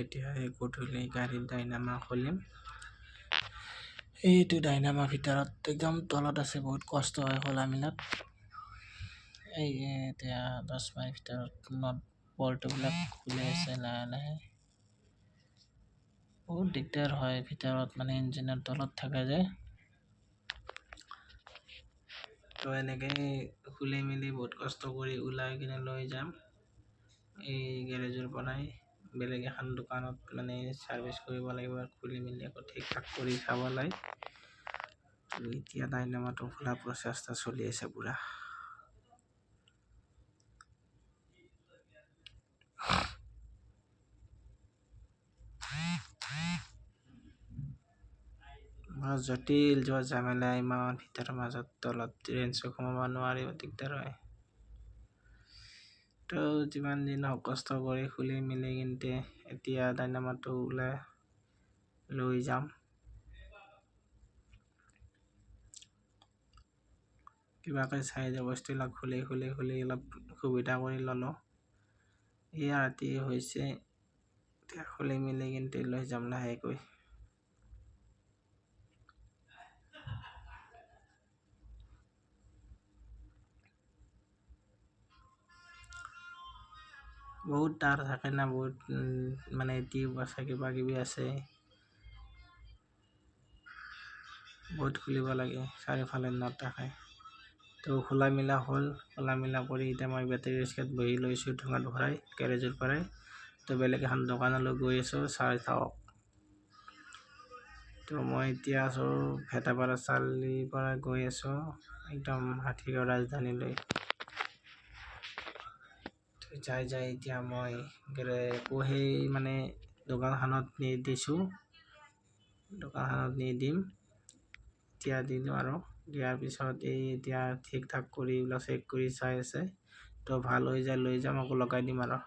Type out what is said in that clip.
এতিয়া গধূলি গাড়ীত ডাইনামা খুলিম। এইটো ডাইনামা ভিতৰত একদম তলত আছে, বহুত কষ্ট হয় খোলা মিলাত। এই এতিয়া 10 মাইল ভিতৰত নট বল্টবিলাক খুলি আছে লাহে লাহে। বহুত দিগদাৰ হয় ভিতৰত, মানে ইঞ্জিনৰ তলত থাকে যে। তো এনেকৈ খুলি মেলি বহুত কষ্ট কৰি ওলাই কিনে লৈ যাম এই গেৰেজৰ পৰাই বেলেগ এখন দোকানত, মানে ছাৰ্ভিচ কৰিব লাগিব, খুলি মেলি আকৌ ঠিক ঠাক কৰি চাব লাগে। তো এতিয়া ডাইনামাটো খোলা প্ৰচেষ্টা চলি আছে পুৰা। জটিল যোৱা ঝামেলা, ইমান ভিতৰৰ মাজত তলত ৰেঞ্জো কমাব নোৱাৰি, দিগদাৰ হয়। তো যিমান দিন হওক কষ্ট কৰি খুলি মেলি কিন্তু এতিয়া ডাইনামাটো ওলাই লৈ যাম। কিবাকৈ চাই যে বস্তুবিলাক খুলি অলপ সুবিধা কৰি ল'লোঁ। এয়া ৰাতি হৈছে, এতিয়া খুলি মেলি কিন্তু লৈ যাম লাহেকৈ। বহুত তার থাকে না, বহুত মানে টিউব আছে, কিবা কিবি আছে, বহুত খুলিব লাগে, চাৰিওফালে নট থাকে। তো খোলা মেলা হ'ল, খোলা মেলা কৰি এতিয়া মই বেটাৰী ৰিক্সাত বহি লৈছোঁ ঢোঙাত ভৰাই গেৰেজৰ পৰাই। তো বেলেগ এখন দোকানলৈ গৈ আছোঁ চাই থাকক। তো মই এতিয়া আছোঁ ভেটাপাৰা চাৰিআলিৰ পৰা গৈ আছোঁ একদম হাতীগাঁও ৰাজধানীলৈ। যাই এতিয়া মই সেই মানে দোকানখনত নি দিছোঁ, দোকানখনত নি দিম। এতিয়া দিলোঁ আৰু দিয়াৰ পিছত এতিয়া ঠিক ঠাক কৰি এইবিলাক চেক কৰি চাই আছে। তো ভাল হৈ যায় লৈ যাম, আকৌ লগাই দিম আৰু।